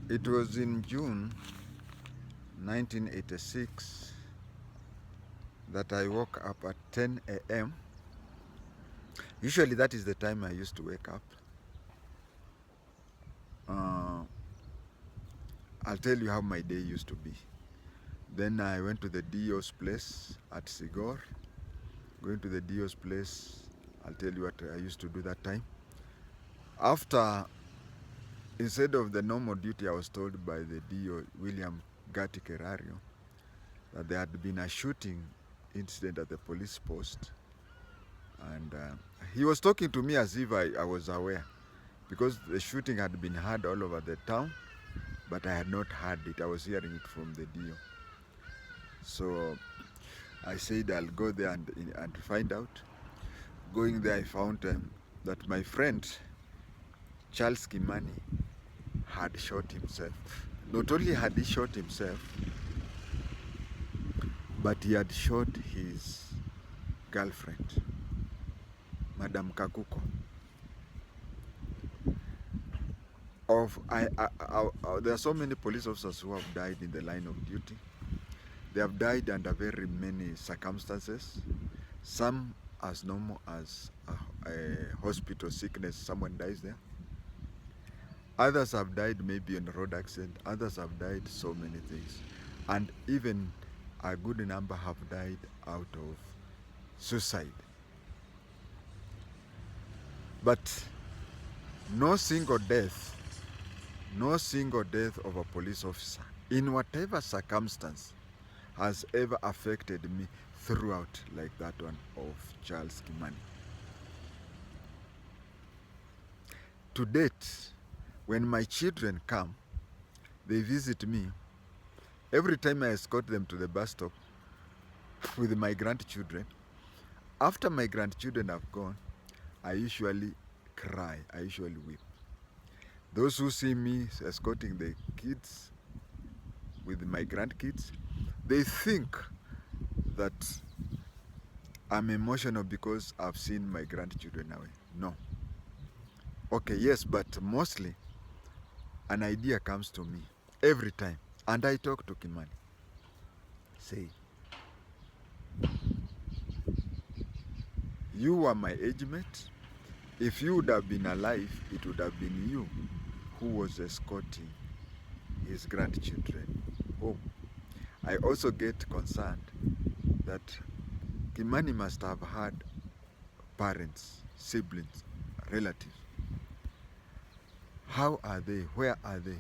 It was in June 1986 that I woke up at 10 a.m. Usually that is the time I used to wake up. Uh, I'll tell you how my day used to be. Then I went to the DO's place at Seor. Going to the DO's place, I'll tell you what I used to do that time. After, instead of the normal duty, I was told by the DO, William Gatti Kerario, that there had been a shooting incident at the police post. And he was talking to me as if I was aware, because the shooting had been heard all over the town, but I had not heard it. I was hearing it from the DO. So I said I'll go there and find out. Going there, I found that my friend Charles Kimani had shot himself. Not only had he shot himself, but he had shot his girlfriend, Madam Kakuko. There are so many police officers who have died in the line of duty. They have died under very many circumstances. Some as normal as a hospital sickness, someone dies there. Others have died maybe in a road accident. Others have died so many things. And even a good number have died out of suicide. But no single death of a police officer in whatever circumstance has ever affected me throughout like that one of Charles Kimani. To date, when my children come, they visit me. Every time I escort them to the bus stop with my grandchildren, after my grandchildren have gone, I usually cry, I usually weep. Those who see me escorting the kids with my grandkids, they think that I'm emotional because I've seen my grandchildren away. No. Okay, yes, but mostly an idea comes to me every time. And I talk to Kimani. Say, you were my age mate. If you would have been alive, it would have been you who was escorting his grandchildren home. I also get concerned that Kimani must have had parents, siblings, relatives. How are they? Where are they?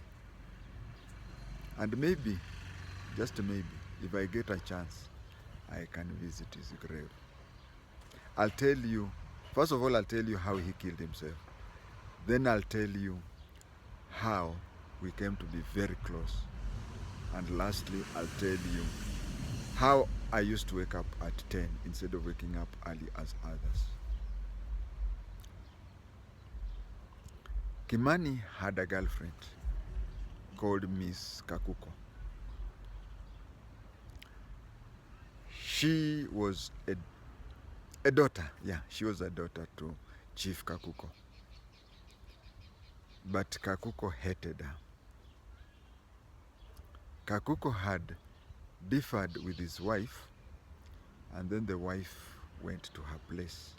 And maybe, just maybe, if I get a chance, I can visit his grave. I'll tell you, first of all, I'll tell you how he killed himself. Then I'll tell you how we came to be very close. And lastly, I'll tell you how I used to wake up at 10 instead of waking up early as others. Kimani had a girlfriend called Miss Kakuko. She was a daughter, yeah, she was a daughter to Chief Kakuko. But Kakuko hated her. Kakuko had differed with his wife, and then the wife went to her place.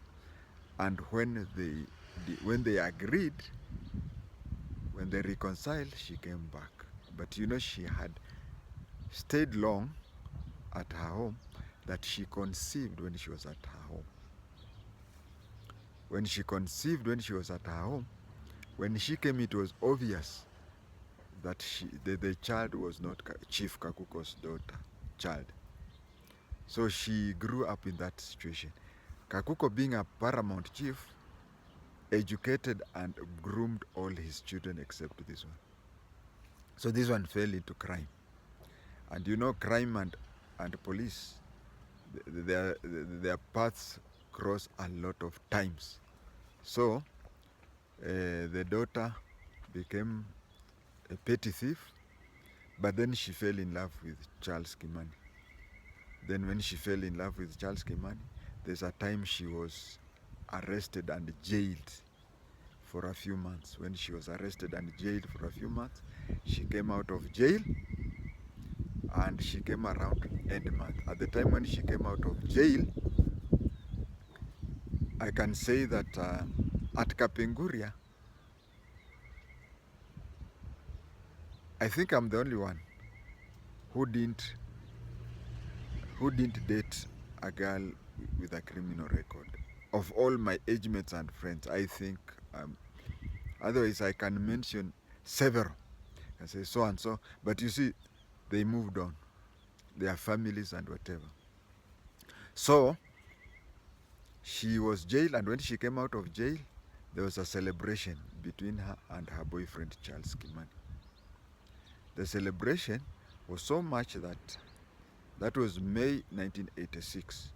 And when they agreed, when they reconciled, she came back. But you know, she had stayed long at her home that she conceived when she was at her home. When she conceived when she was at her home, when she came, it was obvious that the child was not Chief Kakuko's child. So she grew up in that situation. Kakuko, being a paramount chief, educated and groomed all his children except this one. So this one fell into crime. And you know, crime and police, their paths cross a lot of times. So the daughter became a petty thief, but then she fell in love with Charles Kimani. Then when she fell in love with Charles Kimani, there's a time she was arrested and jailed for a few months. When she was arrested and jailed for a few months, she came out of jail, and she came around end month. At the time when she came out of jail, I can say that at Kapenguria, I think I'm the only one who didn't date a girl with a criminal record. Of all my age mates and friends, I think, otherwise I can mention several. I say so and so, but you see, they moved on, their families and whatever. So she was jailed, and when she came out of jail, there was a celebration between her and her boyfriend Charles Kimani. The celebration was so much that was May 1986.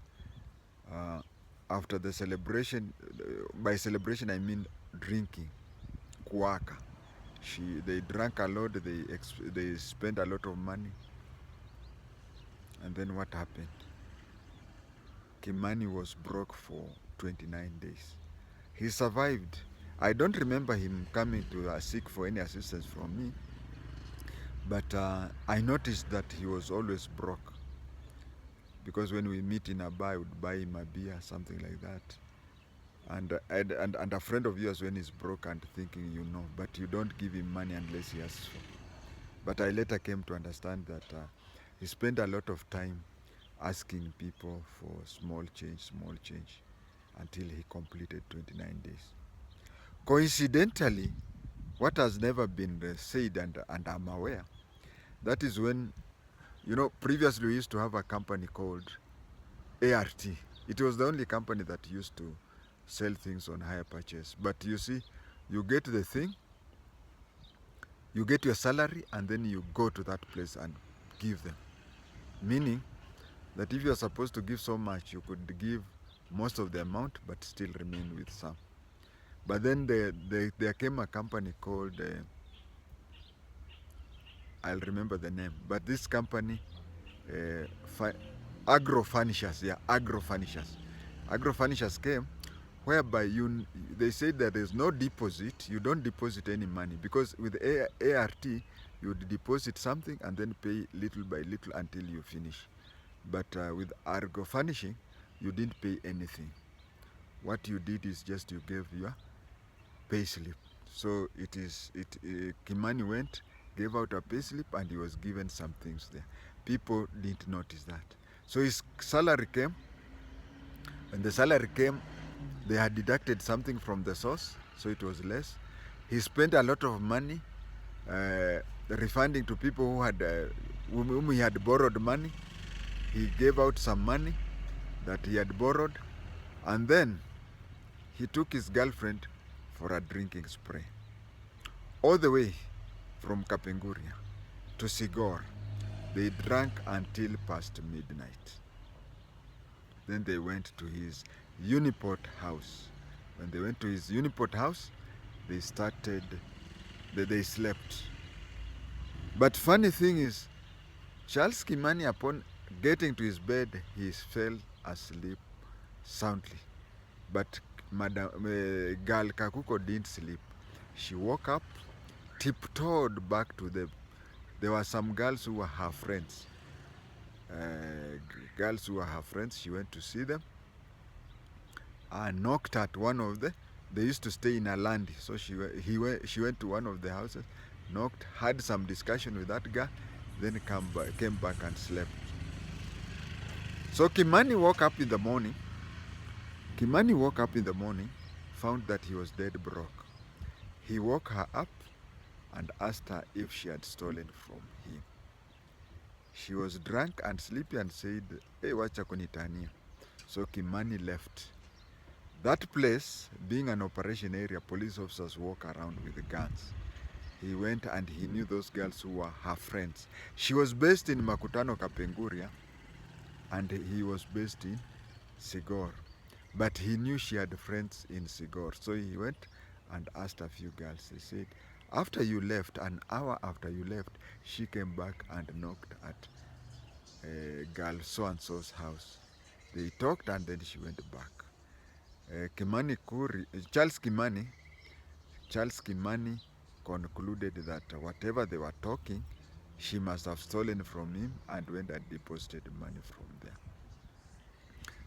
After the celebration, by celebration I mean drinking, kuwaka. They drank a lot, they spent a lot of money. And then what happened? Kimani was broke for 29 days. He survived. I don't remember him coming to seek for any assistance from me, but I noticed that he was always broke. Because when we meet in a bar, I would buy him a beer, something like that. And a friend of yours, when he's broke and thinking you know, but you don't give him money unless he asks for. But I later came to understand that he spent a lot of time asking people for small change, until he completed 29 days. Coincidentally, what has never been said, and I'm aware, that is when, you know, previously we used to have a company called ART. It was the only company that used to sell things on hire purchase. But you see, you get the thing, you get your salary, and then you go to that place and give them. Meaning that if you're supposed to give so much, you could give most of the amount but still remain with some. But then there came a company called, I'll remember the name, but this company, Agro Furnishers, yeah, Agro Furnishers. Agro Furnishers came, whereby they said that there's no deposit, you don't deposit any money, because with ART, you would deposit something and then pay little by little until you finish. But with Agro Furnishing, you didn't pay anything. What you did is just you gave your pay slip. So Kimani went, gave out a pay slip, and he was given some things there. People didn't notice that. So his salary came. When the salary came, they had deducted something from the source, so it was less. He spent a lot of money refunding to people whom he had borrowed money. He gave out some money that he had borrowed, and then he took his girlfriend for a drinking spree. All the way from Kapenguria to Seor, they drank until past midnight. Then they went to his Uniport house. When they went to his Uniport house, they slept. But funny thing is, Charles Kimani, upon getting to his bed, he fell asleep soundly. But Girl Kakuko didn't sleep. She woke up, tiptoed back to them. There were some girls who were her friends. She went to see them and knocked at one of they used to stay in a land, so she went to one of the houses, knocked, had some discussion with that girl, then came back and slept. So Kimani woke up in the morning, found that he was dead broke. He woke her up and asked her if she had stolen from him. She was drunk and sleepy and said, "Hey, wacha kunitania." So Kimani left. That place, being an operation area, police officers walk around with guns. He went and he knew those girls who were her friends. She was based in Makutano, Kapenguria, and he was based in Seor. But he knew she had friends in Seor. So he went and asked a few girls. He said, after you left, an hour after you left, she came back and knocked at girl so-and-so's house. They talked and then she went back. Charles Kimani Charles Kimani concluded that whatever they were talking, she must have stolen from him and went and deposited money from there.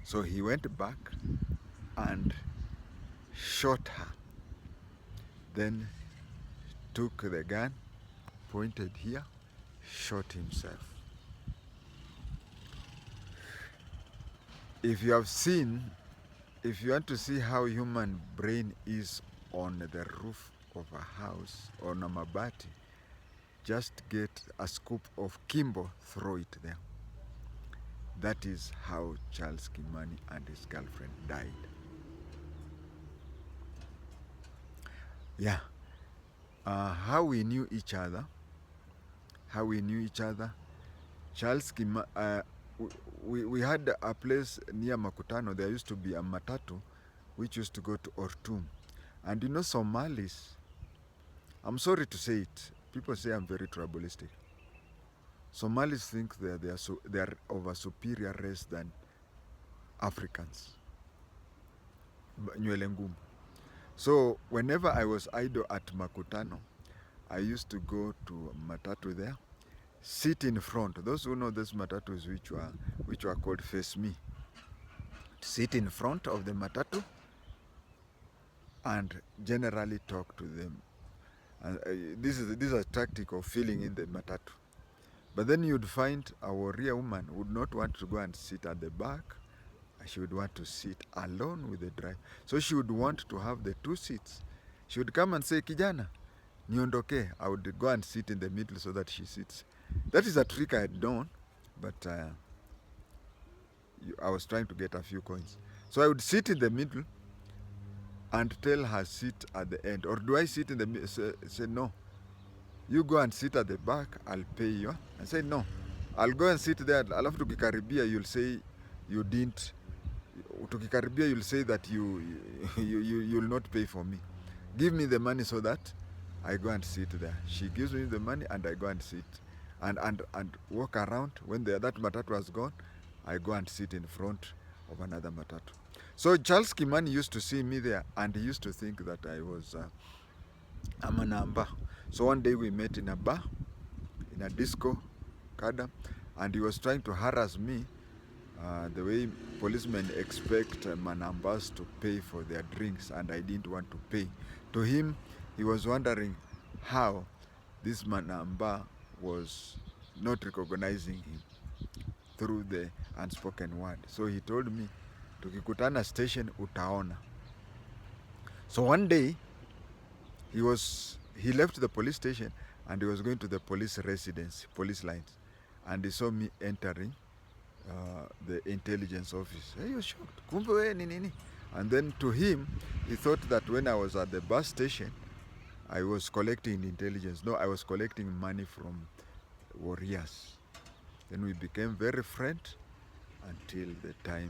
So he went back and shot her. Then took the gun, pointed here, shot himself. If you have seen, if you want to see how human brain is on the roof of a house, on a mabati, just get a scoop of Kimbo, throw it there. That is how Charles Kimani and his girlfriend died. Yeah. How we knew each other. Charles Kimani, we had a place near Makutano. There used to be a matatu which used to go to Ortum. And you know, Somalis, I'm sorry to say it, people say I'm very tribalistic. Somalis think they are of a superior race than Africans. Nywele ngumu. So whenever I was idle at Makutano, I used to go to matatu there, sit in front. Those who know those matatus which were called Face Me, sit in front of the matatu and generally talk to them. And this is a tactic of filling in the matatu. But then you'd find a warrior woman would not want to go and sit at the back. She would want to sit alone with the driver. So she would want to have the two seats. She would come and say, Kijana, niondoke. I would go and sit in the middle so that she sits. That is a trick I had done, but I was trying to get a few coins. So I would sit in the middle and tell her sit at the end. Or do I sit in the middle? Say no. You go and sit at the back, I'll pay you. I say no. I'll go and sit there. Alafu tukikaribia, you'll say you didn't. Tukikaribia, you'll say that you'll not pay for me. Give me the money so that I go and sit there. She gives me the money and I go and sit and walk around. When that matatu was gone, I go and sit in front of another matatu. So Charles Kimani used to see me there and he used to think that I was a manamba. So one day we met in a bar, in a disco, Kada, and he was trying to harass me the way policemen expect manambas to pay for their drinks, and I didn't want to pay. To him, he was wondering how this manamba was not recognizing him through the unspoken word. So he told me, tukikutana station utaona. So one day, he left the police station and he was going to the police residence, police lines, and he saw me entering the intelligence office. He was shocked. Kumbe we nini? And then to him, he thought that when I was at the bus station, I was collecting intelligence. No, I was collecting money from warriors. Then we became very friends until the time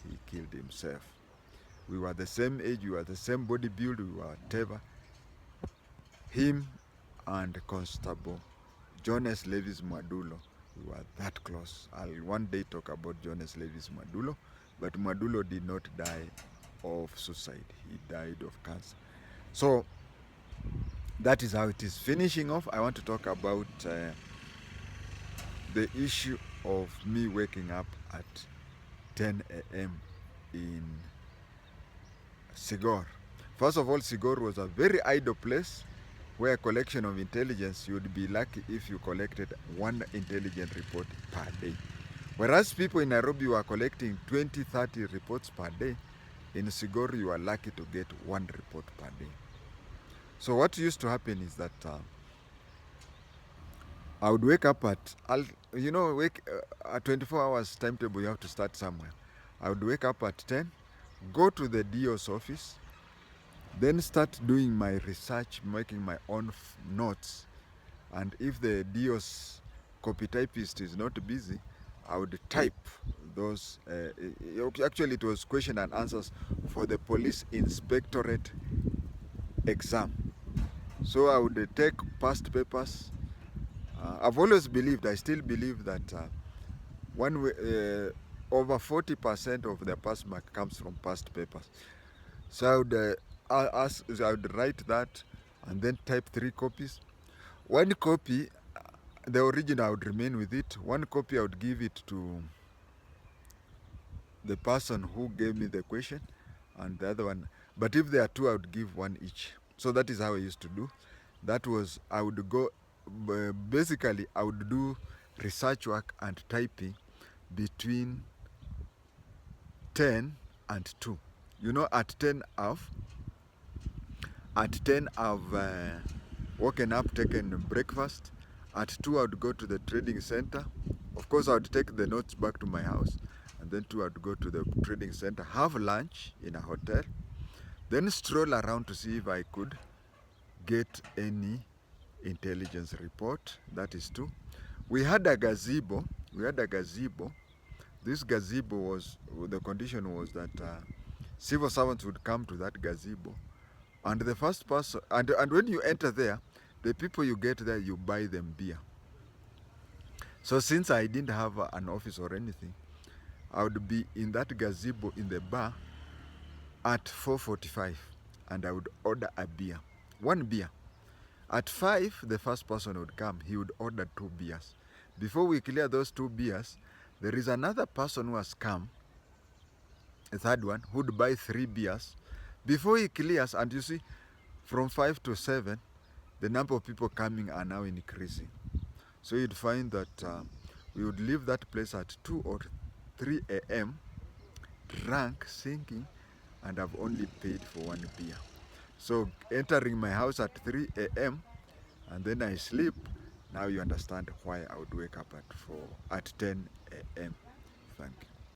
he killed himself. We were the same age, we were the same body build, we were whatever. Him and Constable Jonas Levis Mwadulo, we were that close. I'll one day talk about Jonas Levis Mwadulo, but Mwadulo did not die of suicide. He died of cancer. So that is how it is. Finishing off, I want to talk about the issue of me waking up at 10 a.m. in Seor. First of all, Seor was a very idle place where a collection of intelligence, you would be lucky if you collected one intelligent report per day. Whereas people in Nairobi were collecting 20, 30 reports per day, in Seor you are lucky to get one report per day. So what used to happen is that I would wake up at, at 24 hours timetable, you have to start somewhere. I would wake up at 10, go to the DO's office, then start doing my research, making my own notes. And if the DO's copy typist is not busy, I would type those. Actually, it was question and answers for the police inspectorate exam. So I would take past papers. I've always believed, I still believe that over 40% of the pass mark comes from past papers. So I would write that, and then type 3 copies. One copy, the original, I would remain with it. One copy I would give it to the person who gave me the question, and the other one, but if there are two, I would give one each. So that is how I used to do. That was, I would go, basically I would do research work and typing between 10 and 2. You know, at 10 I've woken up, taken breakfast. At 2 I would go to the trading center. Of course, I would take the notes back to my house, and then 2 I would go to the trading center, have lunch in a hotel, then stroll around to see if I could get any intelligence report. That is 2. We had a gazebo. This gazebo was, the condition was that civil servants would come to that gazebo, and the first person, and when you enter there, the people you get there, you buy them beer. So since I didn't have an office or anything, I would be in that gazebo in the bar at 4:45, and I would order a beer, one beer. At 5, the first person would come, he would order 2 beers. Before we clear those 2 beers, there is another person who has come, a third one, who would buy 3 beers. Before he clears, and you see, from 5 to 7, the number of people coming are now increasing. So you'd find that we would leave that place at 2 or 3 a.m., drunk, sinking, and I've only paid for 1 beer. So entering my house at 3 a.m. and then I sleep, now you understand why I would wake up at 10 a.m. Thank you.